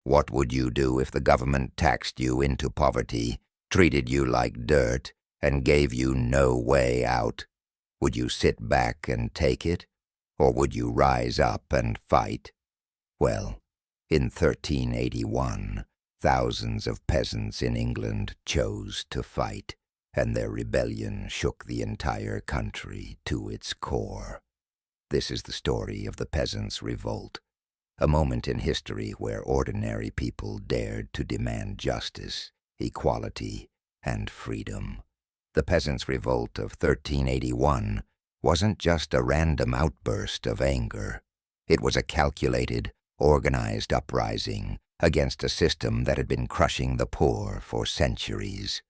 What would you do if the government taxed you into poverty, treated you like dirt, and gave you no way out? Would you sit back and take it, or would you rise up and fight? Well, in 1381, thousands of peasants in England chose to fight, and their rebellion shook the entire country to its core. This is the story of the Peasants' Revolt, a moment in history where ordinary people dared to demand justice, equality, and freedom. The Peasants' Revolt of 1381 wasn't just a random outburst of anger. It was a calculated, organized uprising against a system that had been crushing the poor for centuries.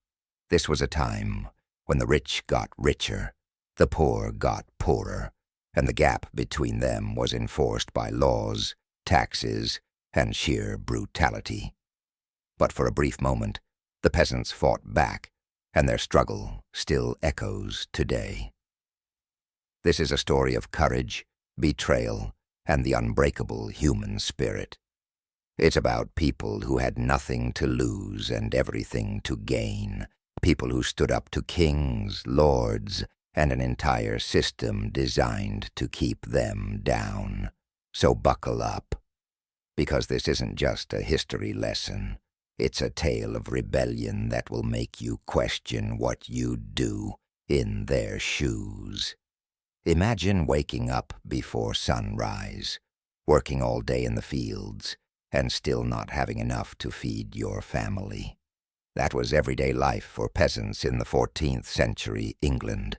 This was a time when the rich got richer, the poor got poorer, and the gap between them was enforced by laws, taxes, and sheer brutality. But for a brief moment, the peasants fought back, and their struggle still echoes today. This is a story of courage, betrayal, and the unbreakable human spirit. It's about people who had nothing to lose and everything to gain, people who stood up to kings, lords, and an entire system designed to keep them down. So buckle up, because this isn't just a history lesson. It's a tale of rebellion that will make you question what you'd do in their shoes. Imagine waking up before sunrise, working all day in the fields, and still not having enough to feed your family. That was everyday life for peasants in the 14th century England.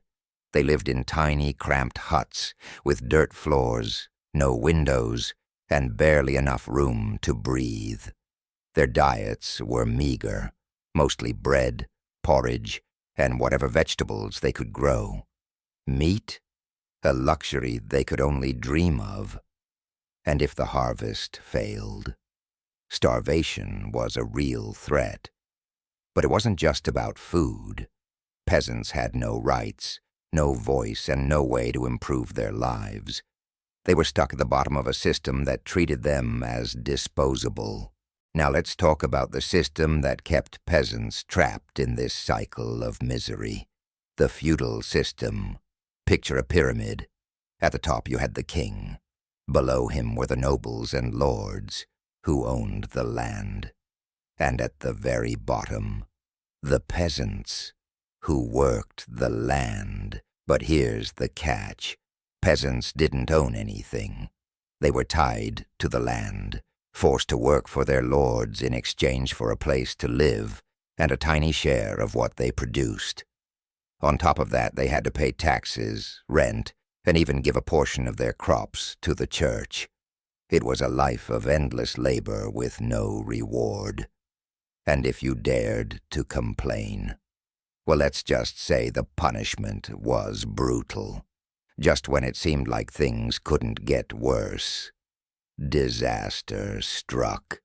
They lived in tiny, cramped huts with dirt floors, no windows, and barely enough room to breathe. Their diets were meager, mostly bread, porridge, and whatever vegetables they could grow. Meat? A luxury they could only dream of. And if the harvest failed, starvation was a real threat. But it wasn't just about food. Peasants had no rights, no voice, and no way to improve their lives. They were stuck at the bottom of a system that treated them as disposable. Now let's talk about the system that kept peasants trapped in this cycle of misery. The feudal system. Picture a pyramid. At the top you had the king. Below him were the nobles and lords who owned the land. And at the very bottom, the peasants who worked the land. But here's the catch. Peasants didn't own anything. They were tied to the land, forced to work for their lords in exchange for a place to live and a tiny share of what they produced. On top of that, they had to pay taxes, rent, and even give a portion of their crops to the church. It was a life of endless labor with no reward. And if you dared to complain, well, let's just say the punishment was brutal. Just when it seemed like things couldn't get worse, disaster struck.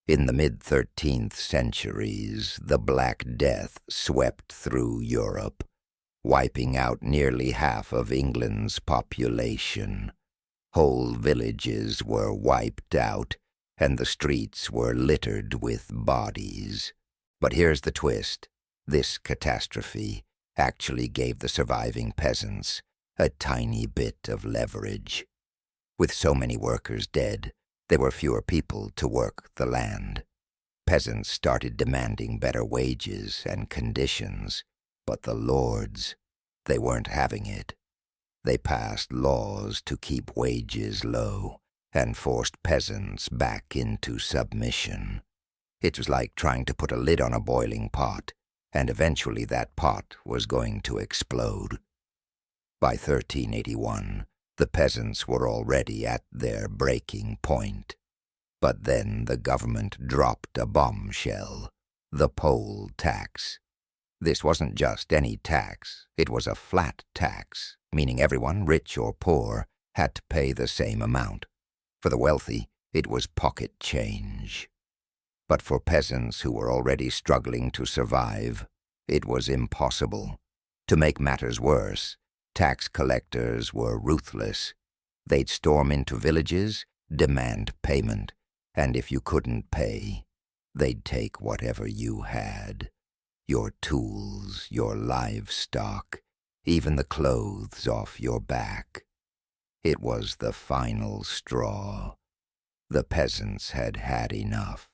In the mid-13th centuries, the Black Death swept through Europe, wiping out nearly half of England's population. Whole villages were wiped out, and the streets were littered with bodies. But here's the twist. This catastrophe actually gave the surviving peasants a tiny bit of leverage. With so many workers dead, there were fewer people to work the land. Peasants started demanding better wages and conditions, but the lords, they weren't having it. They passed laws to keep wages low and forced peasants back into submission. It was like trying to put a lid on a boiling pot, and eventually that pot was going to explode. By 1381, the peasants were already at their breaking point. But then the government dropped a bombshell, the poll tax. This wasn't just any tax, it was a flat tax, meaning everyone, rich or poor, had to pay the same amount. For the wealthy, it was pocket change. But for peasants who were already struggling to survive, it was impossible. To make matters worse, tax collectors were ruthless. They'd storm into villages, demand payment, and if you couldn't pay, they'd take whatever you had. Your tools, your livestock, even the clothes off your back. It was the final straw. The peasants had had enough,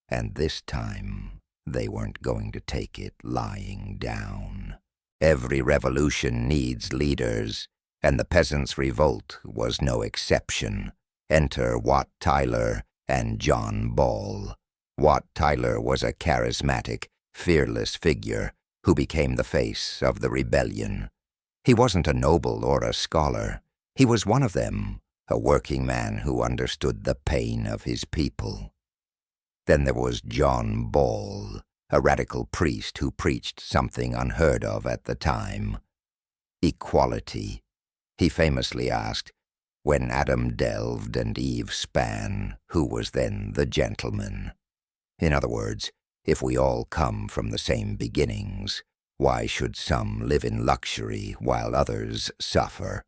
and this time they weren't going to take it lying down. Every revolution needs leaders, and the Peasants' Revolt was no exception. Enter Wat Tyler and John Ball. Wat Tyler was a charismatic, fearless figure who became the face of the rebellion. He wasn't a noble or a scholar. He was one of them, a working man who understood the pain of his people. Then there was John Ball, a radical priest who preached something unheard of at the time: equality. He famously asked, "When Adam delved and Eve span, who was then the gentleman?" In other words, if we all come from the same beginnings, why should some live in luxury while others suffer?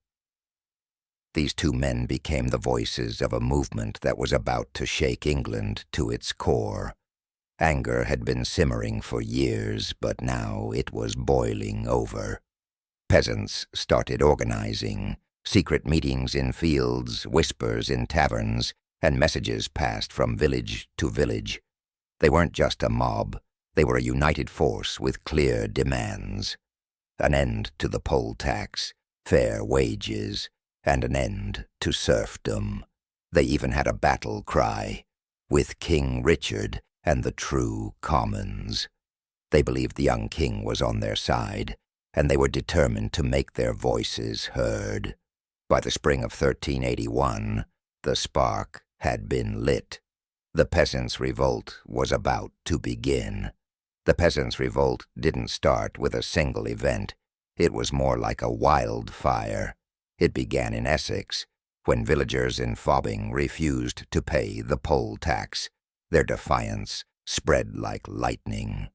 These two men became the voices of a movement that was about to shake England to its core. Anger had been simmering for years, but now it was boiling over. Peasants started organizing, secret meetings in fields, whispers in taverns, and messages passed from village to village. They weren't just a mob, they were a united force with clear demands. An end to the poll tax, fair wages, and an end to serfdom. They even had a battle cry: "With King Richard and the true commons." They believed the young king was on their side, and they were determined to make their voices heard. By the spring of 1381, the spark had been lit. The Peasants' Revolt was about to begin. The Peasants' Revolt didn't start with a single event. It was more like a wildfire. It began in Essex, when villagers in Fobbing refused to pay the poll tax. Their defiance spread like lightning.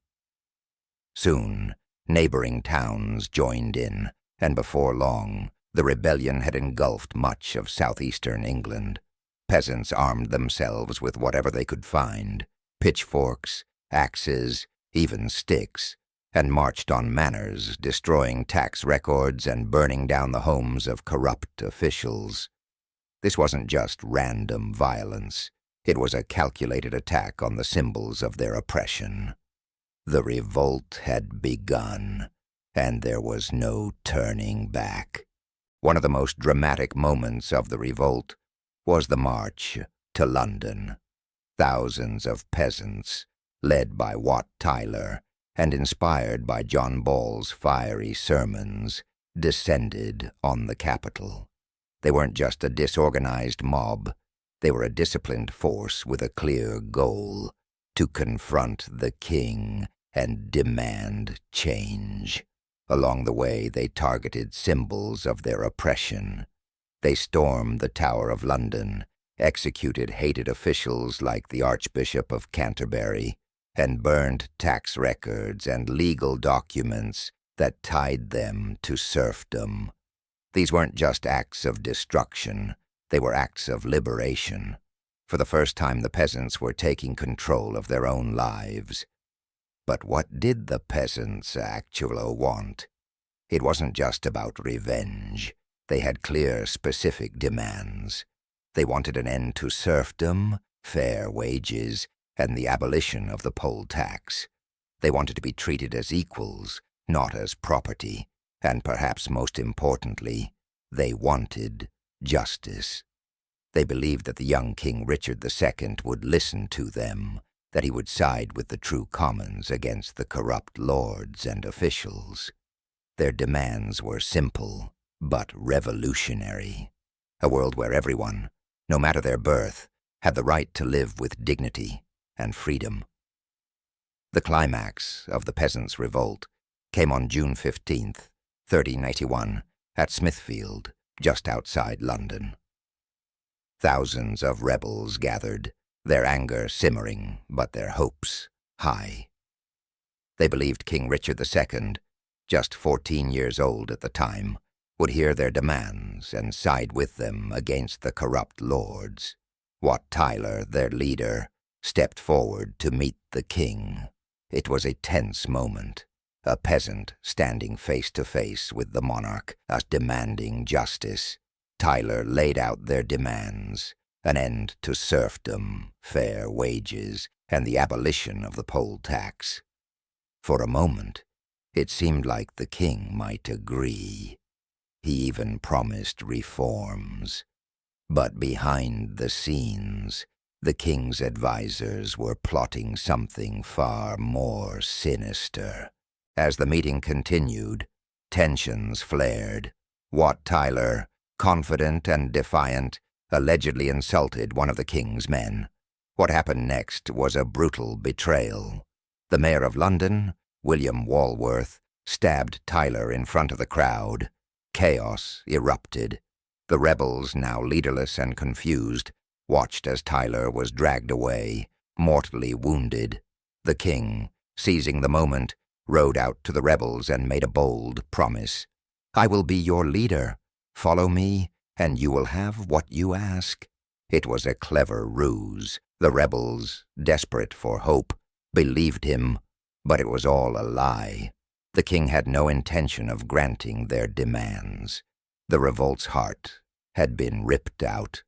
Soon, neighboring towns joined in, and before long, the rebellion had engulfed much of southeastern England. Peasants armed themselves with whatever they could find: pitchforks, axes, even sticks, and marched on manors, destroying tax records and burning down the homes of corrupt officials. This wasn't just random violence. It was a calculated attack on the symbols of their oppression. The revolt had begun, and there was no turning back. One of the most dramatic moments of the revolt was the march to London. Thousands of peasants, led by Wat Tyler and inspired by John Ball's fiery sermons, descended on the capital. They weren't just a disorganized mob. They were a disciplined force with a clear goal: to confront the king and demand change. Along the way, they targeted symbols of their oppression. They stormed the Tower of London, executed hated officials like the Archbishop of Canterbury, and burned tax records and legal documents that tied them to serfdom. These weren't just acts of destruction, they were acts of liberation. For the first time, the peasants were taking control of their own lives. But what did the peasants actually want? It wasn't just about revenge. They had clear, specific demands. They wanted an end to serfdom, fair wages, and the abolition of the poll tax. They wanted to be treated as equals, not as property, and perhaps most importantly, they wanted justice. They believed that the young King Richard II would listen to them, that he would side with the true commons against the corrupt lords and officials. Their demands were simple, but revolutionary. A world where everyone, no matter their birth, had the right to live with dignity and freedom. The climax of the Peasants' Revolt came on June 15th, 1381, at Smithfield, just outside London. Thousands of rebels gathered, their anger simmering, but their hopes high. They believed King Richard II, just 14 years old at the time, would hear their demands and side with them against the corrupt lords. Wat Tyler, their leader, stepped forward to meet the king. It was a tense moment. A peasant standing face to face with the monarch, demanding justice. Tyler laid out their demands: an end to serfdom, fair wages, and the abolition of the poll tax. For a moment, it seemed like the king might agree. He even promised reforms. But behind the scenes, the king's advisors were plotting something far more sinister. As the meeting continued, tensions flared. Wat Tyler, confident and defiant, allegedly insulted one of the king's men. What happened next was a brutal betrayal. The mayor of London, William Walworth, stabbed Tyler in front of the crowd. Chaos erupted. The rebels, now leaderless and confused, watched as Tyler was dragged away, mortally wounded. The king, seizing the moment, rode out to the rebels and made a bold promise. "I will be your leader. Follow me, and you will have what you ask." It was a clever ruse. The rebels, desperate for hope, believed him, but it was all a lie. The king had no intention of granting their demands. The revolt's heart had been ripped out.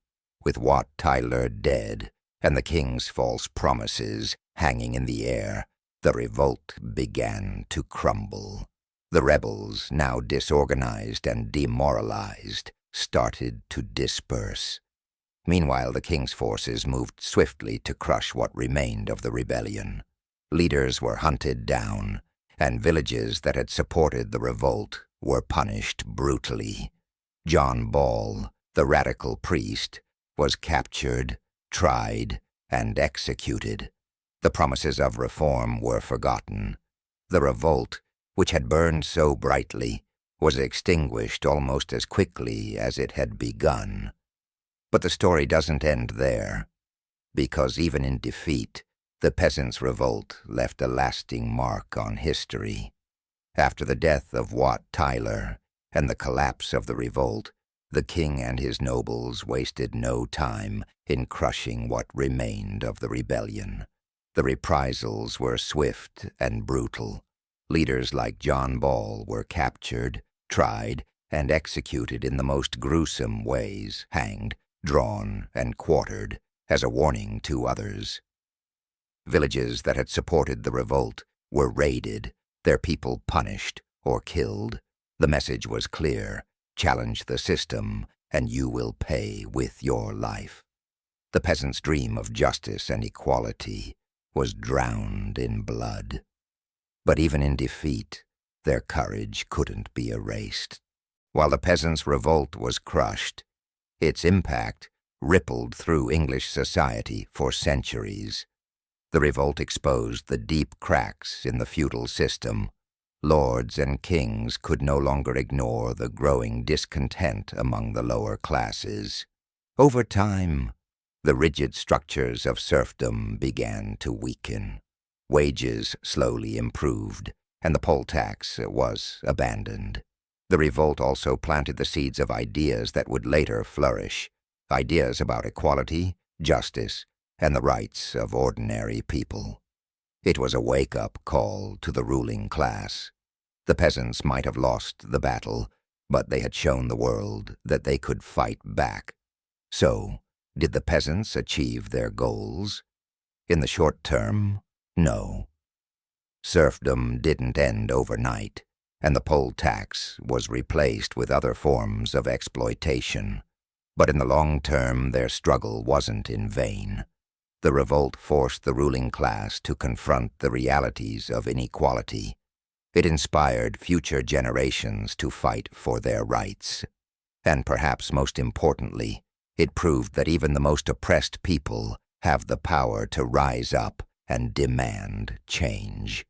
With Wat Tyler dead and the king's false promises hanging in the air, the revolt began to crumble. The rebels, now disorganized and demoralized, started to disperse. Meanwhile, the king's forces moved swiftly to crush what remained of the rebellion. Leaders were hunted down, and villages that had supported the revolt were punished brutally. John Ball, the radical priest, was captured, tried, and executed. The promises of reform were forgotten. The revolt, which had burned so brightly, was extinguished almost as quickly as it had begun. But the story doesn't end there, because even in defeat, the Peasants' Revolt left a lasting mark on history. After the death of Wat Tyler and the collapse of the revolt, the king and his nobles wasted no time in crushing what remained of the rebellion. The reprisals were swift and brutal. Leaders like John Ball were captured, tried, and executed in the most gruesome ways, hanged, drawn, and quartered, as a warning to others. Villages that had supported the revolt were raided, their people punished or killed. The message was clear: challenge the system, and you will pay with your life. The peasants' dream of justice and equality was drowned in blood. But even in defeat, their courage couldn't be erased. While the Peasants' Revolt was crushed, its impact rippled through English society for centuries. The revolt exposed the deep cracks in the feudal system. Lords and kings could no longer ignore the growing discontent among the lower classes. Over time, the rigid structures of serfdom began to weaken. Wages slowly improved, and the poll tax was abandoned. The revolt also planted the seeds of ideas that would later flourish, ideas about equality, justice, and the rights of ordinary people. It was a wake-up call to the ruling class. The peasants might have lost the battle, but they had shown the world that they could fight back. So, did the peasants achieve their goals? In the short term, no. Serfdom didn't end overnight, and the poll tax was replaced with other forms of exploitation. But in the long term, their struggle wasn't in vain. The revolt forced the ruling class to confront the realities of inequality. It inspired future generations to fight for their rights. And perhaps most importantly, it proved that even the most oppressed people have the power to rise up and demand change.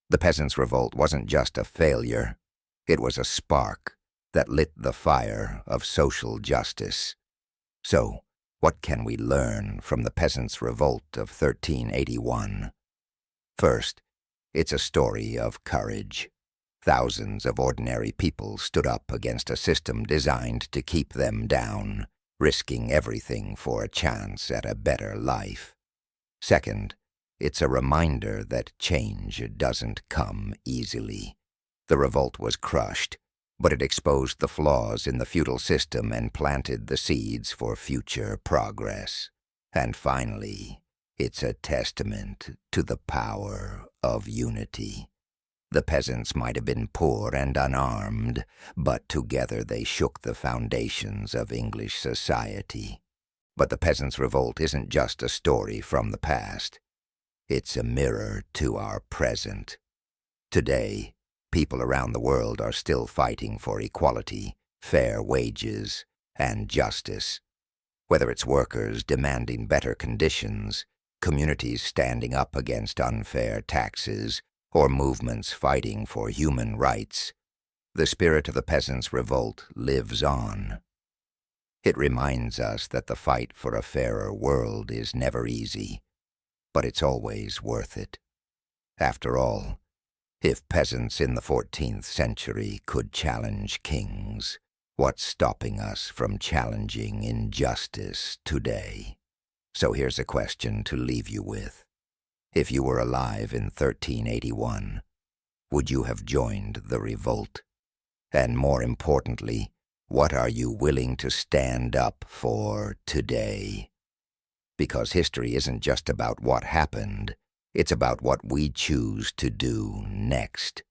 The Peasants' Revolt wasn't just a failure. It was a spark that lit the fire of social justice. So, what can we learn from the Peasants' Revolt of 1381? First, it's a story of courage. Thousands of ordinary people stood up against a system designed to keep them down. risking everything for a chance at a better life. Second, it's a reminder that change doesn't come easily. The revolt was crushed, but it exposed the flaws in the feudal system and planted the seeds for future progress. And finally, it's a testament to the power of unity. The peasants might have been poor and unarmed, but together they shook the foundations of English society. But the Peasants' Revolt isn't just a story from the past. It's a mirror to our present. Today, people around the world are still fighting for equality, fair wages, and justice. Whether it's workers demanding better conditions, communities standing up against unfair taxes, or movements fighting for human rights, the spirit of the Peasants' Revolt lives on. It reminds us that the fight for a fairer world is never easy, but it's always worth it. After all, if peasants in the 14th century could challenge kings, what's stopping us from challenging injustice today? So here's a question to leave you with. If you were alive in 1381, would you have joined the revolt? And more importantly, what are you willing to stand up for today? Because history isn't just about what happened, it's about what we choose to do next.